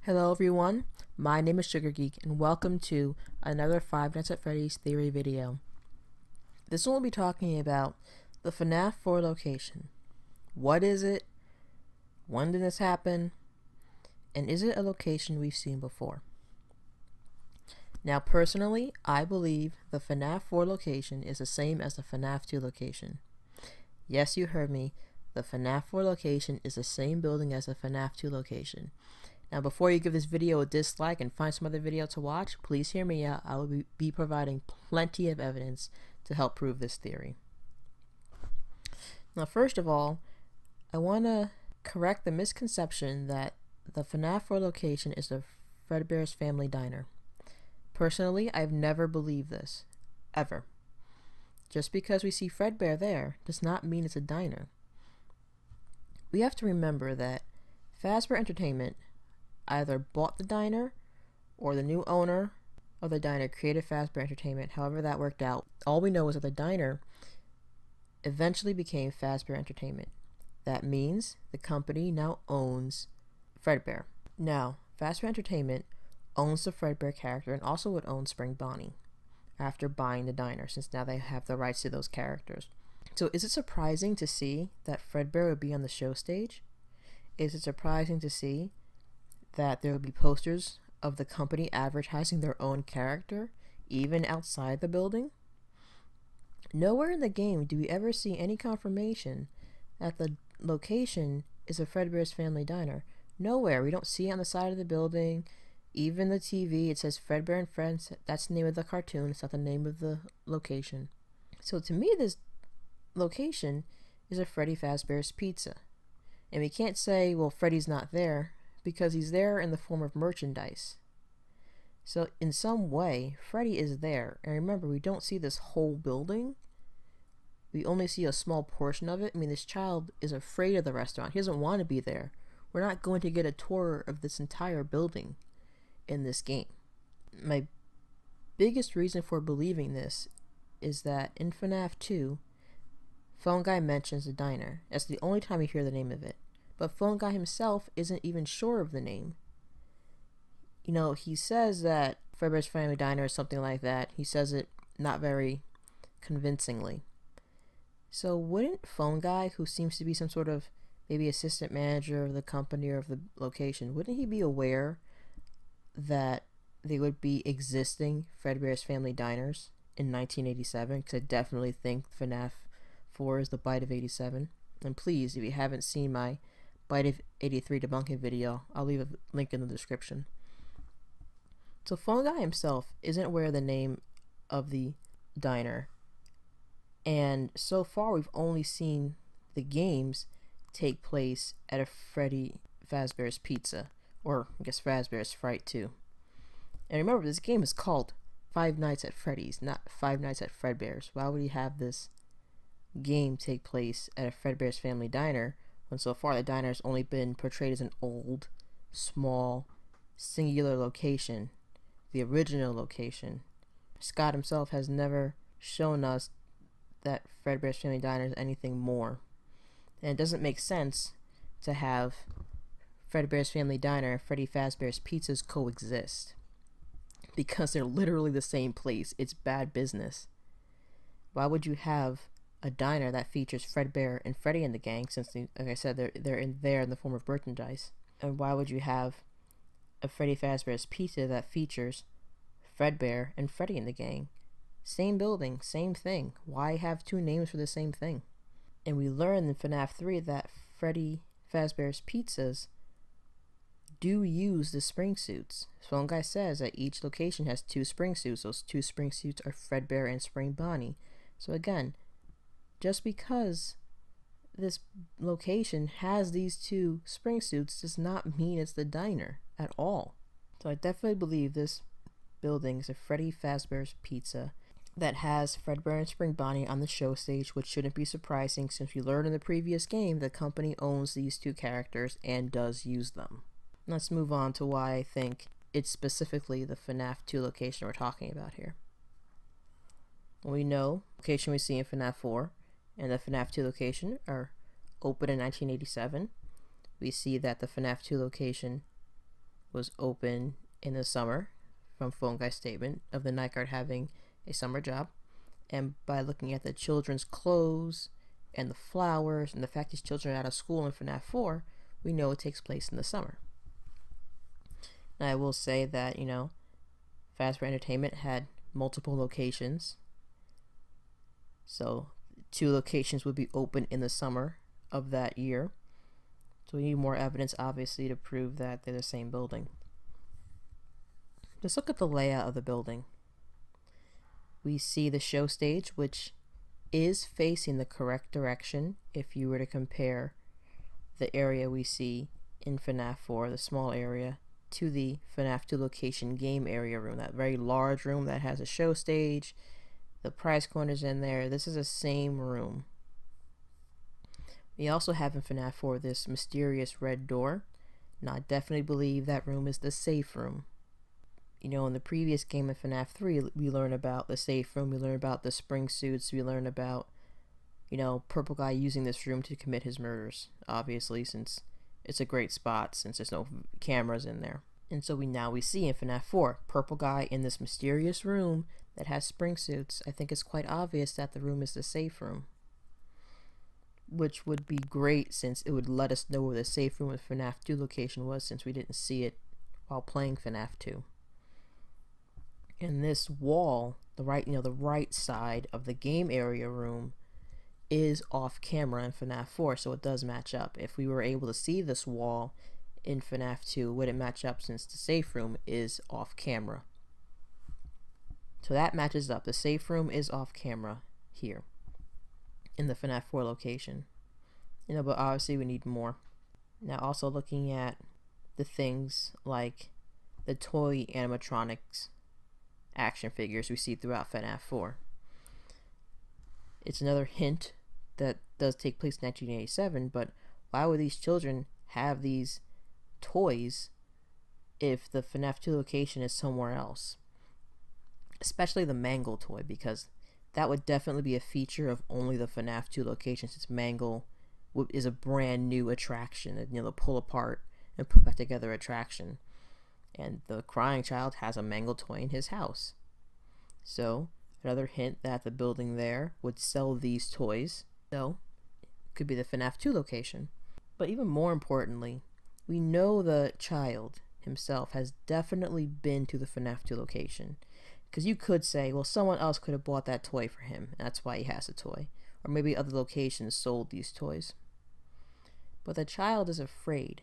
Hello everyone, my name is Sugar Geek and welcome to another Five Nights at Freddy's theory video. This one will be talking about the FNAF 4 location. What is it? When did this happen? And is it a location we've seen before? Now personally, I believe the FNAF 4 location is the same as the FNAF 2 location. Yes, you heard me. The FNAF 4 location is the same building as the FNAF 2 location. Now before you give this video a dislike and find some other video to watch, please hear me out. I will be providing plenty of evidence to help prove this theory. Now first of all, I want to correct the misconception that the FNAF 4 location is the Fredbear's Family Diner. Personally, I've never believed this, ever. Just because we see Fredbear there does not mean it's a diner. We have to remember that Fazbear Entertainment either bought the diner or the new owner of the diner created Fazbear Entertainment, however that worked out. All we know is that the diner eventually became Fazbear Entertainment. That means the company now owns Fredbear. Now, Fazbear Entertainment owns the Fredbear character and also would own Spring Bonnie after buying the diner, since now they have the rights to those characters. So is it surprising to see that Fredbear would be on the show stage? Is it surprising to see that there would be posters of the company advertising their own character, even outside the building? Nowhere in the game do we ever see any confirmation that the location is a Fredbear's Family Diner. Nowhere. We don't see it on the side of the building. Even the TV, it says Fredbear and Friends. That's the name of the cartoon. It's not the name of the location. So to me, this location is a Freddy Fazbear's Pizza. And we can't say, well, Freddy's not there, because he's there in the form of merchandise. So in some way, Freddy is there. And remember, we don't see this whole building. We only see a small portion of it. I mean, this child is afraid of the restaurant. He doesn't want to be there. We're not going to get a tour of this entire building in this game. My biggest reason for believing this is that in FNAF 2, Phone Guy mentions the diner. That's the only time we hear the name of it. But Phone Guy himself isn't even sure of the name. You know, he says that Fredbear's Family Diner or something like that. He says it not very convincingly. So wouldn't Phone Guy, who seems to be some sort of maybe assistant manager of the company or of the location, wouldn't he be aware that they would be existing Fredbear's Family Diners in 1987? Because I definitely think FNAF 4 is the bite of 87. And please, if you haven't seen my Bite of 83 debunking video, I'll leave a link in the description. So Phone Guy himself isn't aware of the name of the diner, and so far we've only seen the games take place at a Freddy Fazbear's Pizza, or I guess Fazbear's Fright 2. And remember, this game is called Five Nights at Freddy's, not Five Nights at Fredbear's. Why would you have this game take place at a Fredbear's Family Diner when so far the diner has only been portrayed as an old, small, singular location, the original location? Scott himself has never shown us that Fredbear's Family Diner is anything more. And it doesn't make sense to have Fredbear's Family Diner and Freddy Fazbear's Pizzas coexist, because they're literally the same place. It's bad business. Why would you have a diner that features Fredbear and Freddy and the gang, since they, like I said, they're in the form of merchandise? And why would you have a Freddy Fazbear's Pizza that features Fredbear and Freddy and the gang? Same building, same thing. Why have two names for the same thing? And we learn in FNAF 3 that Freddy Fazbear's Pizzas do use the spring suits. Phone Guy says that each location has two spring suits. Those two spring suits are Fredbear and Spring Bonnie. So again, just because this location has these two spring suits does not mean it's the diner at all. So I definitely believe this building is a Freddy Fazbear's Pizza that has Fredbear and Spring Bonnie on the show stage, which shouldn't be surprising since we learned in the previous game the company owns these two characters and does use them. Let's move on to why I think it's specifically the FNAF 2 location we're talking about here. We know the location we see in FNAF 4 and the FNAF 2 location are open in 1987. We see that the FNAF 2 location was open in the summer, from Phone Guy's statement of the night guard having a summer job. And by looking at the children's clothes and the flowers and the fact these children are out of school in FNAF 4, we know it takes place in the summer. Now, I will say that, Fazbear Entertainment had multiple locations. So 2 locations would be open in the summer of that year. So we need more evidence, obviously, to prove that they're the same building. Let's look at the layout of the building. We see the show stage, which is facing the correct direction if you were to compare the area we see in FNAF 4, the small area, to the FNAF 2 location game area room, that very large room that has a show stage, the prize corners in there. This is the same room. We also have in FNAF 4 this mysterious red door. Now, I definitely believe that room is the safe room. In the previous game of FNAF 3, we learn about the safe room, we learn about the spring suits, we learn about, Purple Guy using this room to commit his murders, obviously, since it's a great spot, since there's no cameras in there. And so we see in FNAF 4, Purple Guy in this mysterious room that has spring suits. I think it's quite obvious that the room is the safe room, which would be great since it would let us know where the safe room of FNAF 2 location was, since we didn't see it while playing FNAF 2. And this wall, the right side of the game area room, is off camera in FNAF 4, so it does match up. If we were able to see this wall in FNAF 2, would it match up since the safe room is off camera? So that matches up. The safe room is off camera here in the FNAF 4 location. But obviously we need more. Now, also looking at the things like the toy animatronics action figures we see throughout FNAF 4. It's another hint that does take place in 1987, but why would these children have these toys if the FNAF 2 location is somewhere else? Especially the Mangle toy, because that would definitely be a feature of only the FNAF 2 location, since Mangle is a brand new attraction, the pull apart and put back together attraction. And the crying child has a Mangle toy in his house. So, another hint that the building there would sell these toys. So, it could be the FNAF 2 location. But even more importantly, we know the child himself has definitely been to the FNAF 2 location. Because you could say, well, someone else could have bought that toy for him. That's why he has a toy. Or maybe other locations sold these toys. But the child is afraid.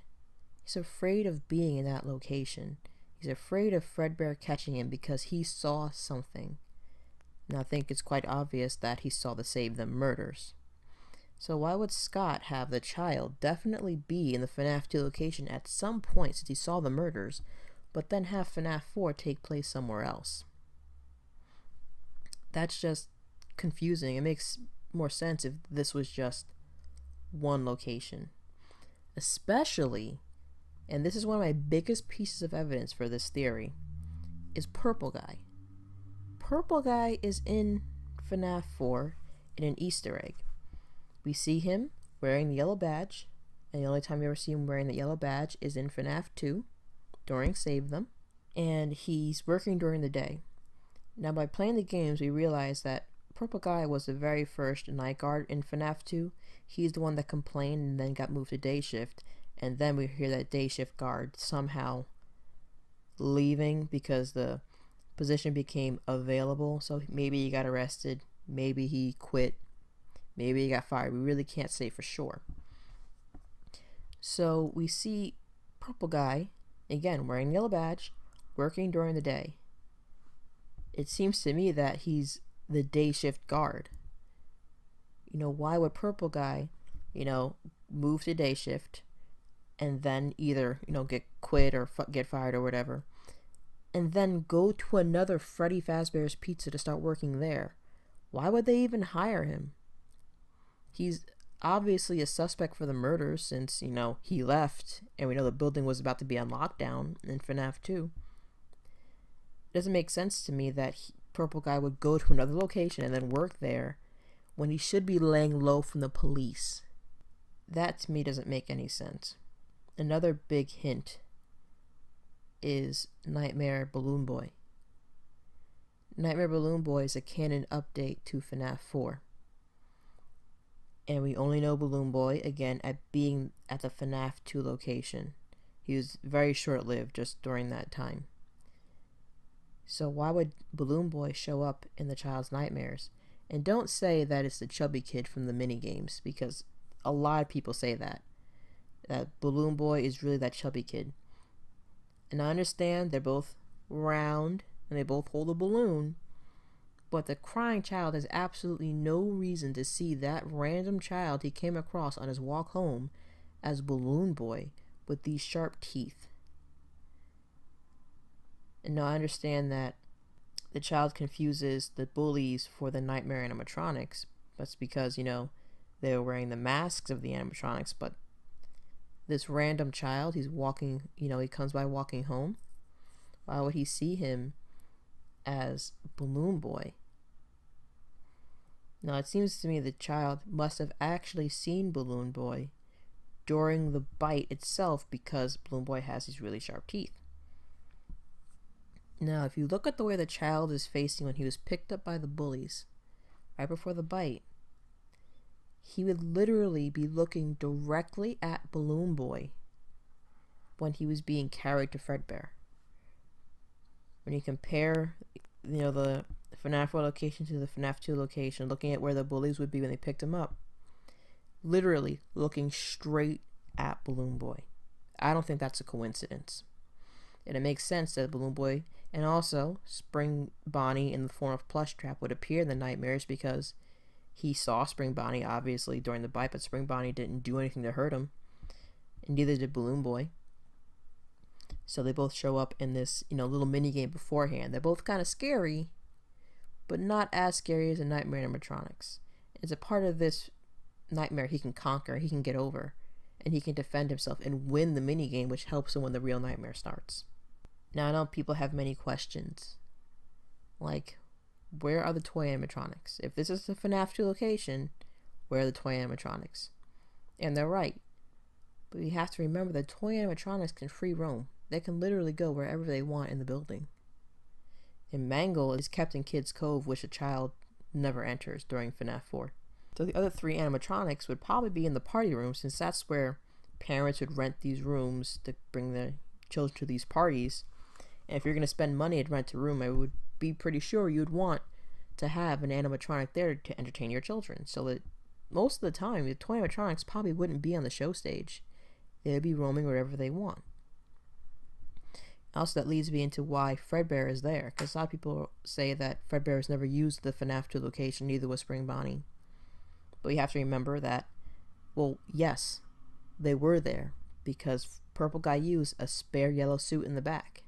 He's afraid of being in that location. He's afraid of Fredbear catching him because he saw something. Now, I think it's quite obvious that he saw the Save Them murders. So why would Scott have the child definitely be in the FNAF 2 location at some point since he saw the murders, but then have FNAF 4 take place somewhere else? That's just confusing. It makes more sense if this was just one location. Especially, and this is one of my biggest pieces of evidence for this theory, is Purple Guy. Purple Guy is in FNAF 4 in an Easter egg. We see him wearing the yellow badge, and the only time we ever see him wearing the yellow badge is in FNAF 2 during Save Them, and he's working during the day. Now, by playing the games, we realize that Purple Guy was the very first night guard in FNAF 2. He's the one that complained and then got moved to day shift, and then we hear that day shift guard somehow leaving because the position became available. So maybe he got arrested, maybe he quit, maybe he got fired. We really can't say for sure. So we see Purple Guy, again, wearing the yellow badge, working during the day. It seems to me that he's the day shift guard. Why would Purple Guy, move to day shift and then either, get quit or get fired or whatever, and then go to another Freddy Fazbear's Pizza to start working there? Why would they even hire him? He's obviously a suspect for the murders since, he left and we know the building was about to be on lockdown in FNAF 2. It doesn't make sense to me that Purple Guy would go to another location and then work there when he should be laying low from the police. That to me doesn't make any sense. Another big hint is Nightmare Balloon Boy. Nightmare Balloon Boy is a canon update to FNAF 4. And we only know Balloon Boy, again, being at the FNAF 2 location. He was very short-lived just during that time. So why would Balloon Boy show up in the child's nightmares? And don't say that it's the chubby kid from the minigames, because a lot of people say that Balloon Boy is really that chubby kid. And I understand they're both round and they both hold a balloon, but the crying child has absolutely no reason to see that random child he came across on his walk home as Balloon Boy with these sharp teeth. And now I understand that the child confuses the bullies for the nightmare animatronics. That's because, they were wearing the masks of the animatronics, but this random child, he's walking, he comes by walking home. Why would he see him as Balloon Boy? Now, it seems to me the child must have actually seen Balloon Boy during the bite itself, because Balloon Boy has these really sharp teeth. Now, if you look at the way the child is facing when he was picked up by the bullies, right before the bite, he would literally be looking directly at Balloon Boy when he was being carried to Fredbear. When you compare, the FNAF 4 location to the FNAF 2 location, looking at where the bullies would be when they picked him up, literally looking straight at Balloon Boy. I don't think that's a coincidence. And it makes sense that Balloon Boy and also Spring Bonnie in the form of Plushtrap would appear in the nightmares, because he saw Spring Bonnie obviously during the bite, but Spring Bonnie didn't do anything to hurt him, and neither did Balloon Boy. So they both show up in this, little mini game beforehand. They're both kind of scary, but not as scary as a Nightmare animatronics. It's a part of this nightmare he can conquer, he can get over, and he can defend himself and win the mini game, which helps him when the real nightmare starts. Now, I know people have many questions, like, where are the toy animatronics? If this is the FNAF 2 location, where are the toy animatronics? And they're right. But you have to remember that toy animatronics can free roam. They can literally go wherever they want in the building. And Mangle is kept in Kid's Cove, which a child never enters during FNAF 4. So the other 3 animatronics would probably be in the party room, since that's where parents would rent these rooms to bring their children to these parties. And if you're going to spend money to rent a room, I would be pretty sure you'd want to have an animatronic there to entertain your children. So that most of the time, the toy animatronics probably wouldn't be on the show stage. They'd be roaming wherever they want. Also, that leads me into why Fredbear is there, because a lot of people say that Fredbear has never used the FNAF 2 location, neither was Spring Bonnie. But you have to remember that, well, yes, they were there, because Purple Guy used a spare yellow suit in the back.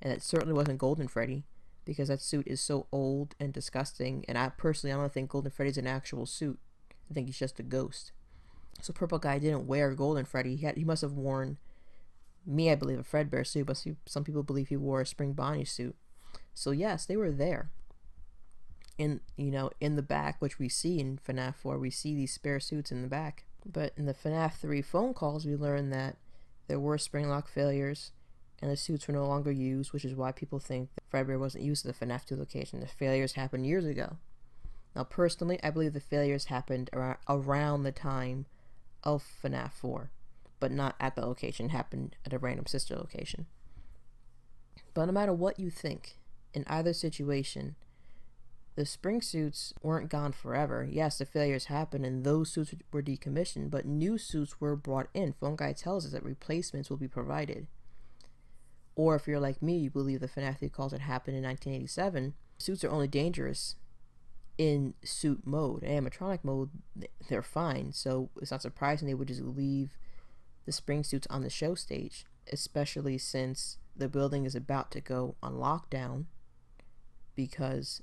And it certainly wasn't Golden Freddy, because that suit is so old and disgusting, and I don't think Golden Freddy's an actual suit. I think he's just a ghost. So Purple Guy didn't wear Golden Freddy. He must have worn, I believe, a Fredbear suit, but some people believe he wore a Spring Bonnie suit. So yes, they were there. In the back, which we see in FNAF 4, we see these spare suits in the back. But in the FNAF 3 phone calls, we learned that there were spring lock failures, and the suits were no longer used, which is why people think that Fredbear wasn't used at the FNAF 2 location. The failures happened years ago. Now, personally, I believe the failures happened around the time of FNAF 4, but not at the location. It happened at a random sister location. But no matter what you think, in either situation, the spring suits weren't gone forever. Yes, the failures happened and those suits were decommissioned, but new suits were brought in. Phone Guy tells us that replacements will be provided. Or if you're like me, you believe the FNAF 3 calls that happened in 1987, suits are only dangerous in suit mode. In animatronic mode, they're fine, so it's not surprising they would just leave the spring suits on the show stage, especially since the building is about to go on lockdown because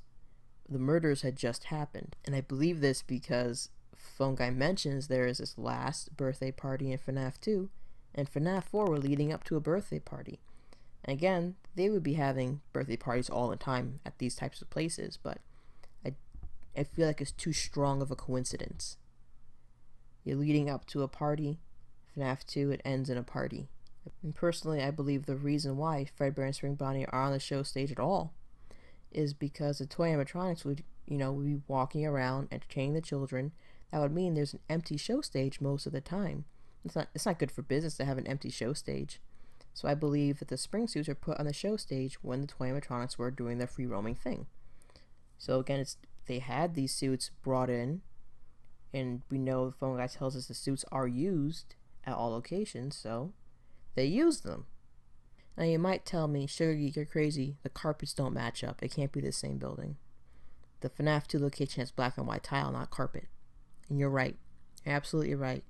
the murders had just happened. And I believe this because Phone Guy mentions there is this last birthday party in FNAF 2, and FNAF 4 were leading up to a birthday party. And again, they would be having birthday parties all the time at these types of places, but I feel like it's too strong of a coincidence. You're leading up to a party, FNAF 2, it ends in a party. And personally, I believe the reason why Fredbear and Spring Bonnie are on the show stage at all is because the toy animatronics would be walking around entertaining the children. That would mean there's an empty show stage most of the time. It's not good for business to have an empty show stage. So I believe that the spring suits are put on the show stage when the toy animatronics were doing their free roaming thing. So again, they had these suits brought in, and we know the phone guy tells us the suits are used at all locations, so they used them. Now you might tell me, Sugar Geek, you're crazy. The carpets don't match up. It can't be the same building. The FNAF 2 location has black and white tile, not carpet. And you're right. You're absolutely right.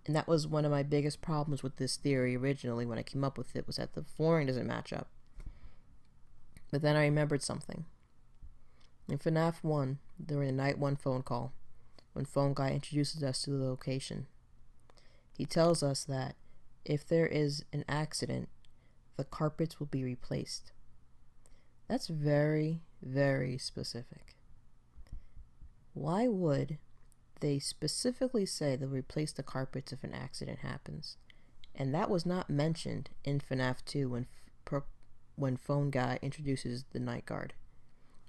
And that was one of my biggest problems with this theory originally when I came up with it, was that the flooring doesn't match up. But then I remembered something. In FNAF 1, during the night 1 phone call, when Phone Guy introduces us to the location, he tells us that if there is an accident, the carpets will be replaced. That's very, very specific. Why would they specifically say they'll replace the carpets if an accident happens? And that was not mentioned in FNAF 2 when Phone Guy introduces the night guard.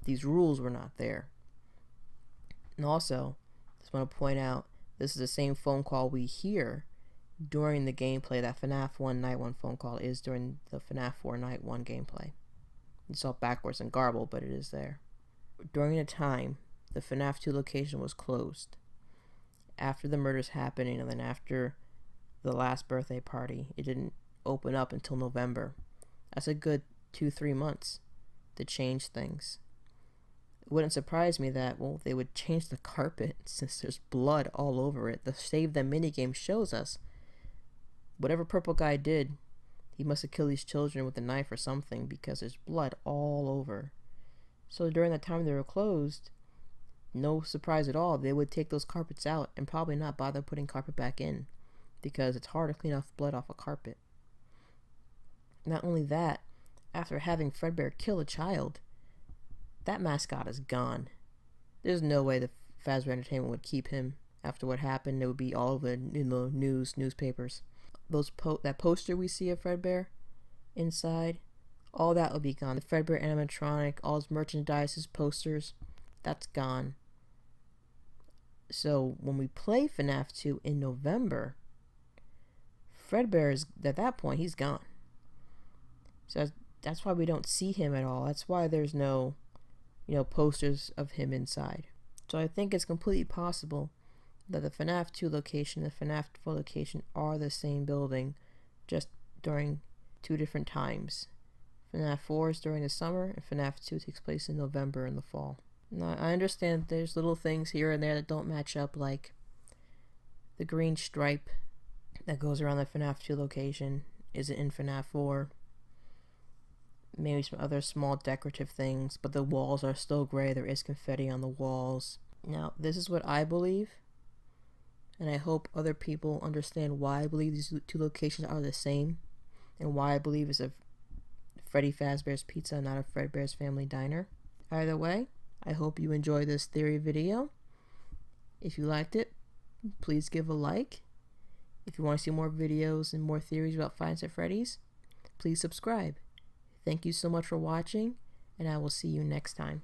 These rules were not there. And also, just want to point out, this is the same phone call we hear during the gameplay. That FNAF 1 Night 1 phone call is during the FNAF 4 Night 1 gameplay. It's all backwards and garbled, but it is there. During the time the FNAF 2 location was closed, after the murders happening and then after the last birthday party, it didn't open up until November. That's a good 2-3 months to change things. It wouldn't surprise me that, they would change the carpet since there's blood all over it. The Save Them minigame shows us whatever Purple Guy did, he must have killed these children with a knife or something, because there's blood all over. So during the time they were closed, no surprise at all, they would take those carpets out and probably not bother putting carpet back in, because it's hard to clean off blood off a carpet. Not only that, after having Fredbear kill a child, that mascot is gone. There's no way the Fazbear Entertainment would keep him after what happened. It would be all over in the newspapers. That poster we see of Fredbear inside, all that would be gone. The Fredbear animatronic, all his merchandise, his posters, that's gone. So when we play FNAF 2 in November, Fredbear is, at that point, he's gone. So that's why we don't see him at all. That's why there's no posters of him inside. So I think it's completely possible that the FNAF 2 location and the FNAF 4 location are the same building, just during 2 different times. FNAF 4 is during the summer, and FNAF 2 takes place in November in the fall. Now, I understand there's little things here and there that don't match up, like the green stripe that goes around the FNAF 2 location isn't in FNAF 4. Maybe some other small decorative things, but the walls are still gray. There is confetti on the walls. Now, this is what I believe, and I hope other people understand why I believe these 2 locations are the same, and why I believe it's a Freddy Fazbear's Pizza, not a Fredbear's Family Diner. Either way, I hope you enjoyed this theory video. If you liked it, please give a like. If you want to see more videos and more theories about Five Nights at Freddy's, please subscribe. Thank you so much for watching, and I will see you next time.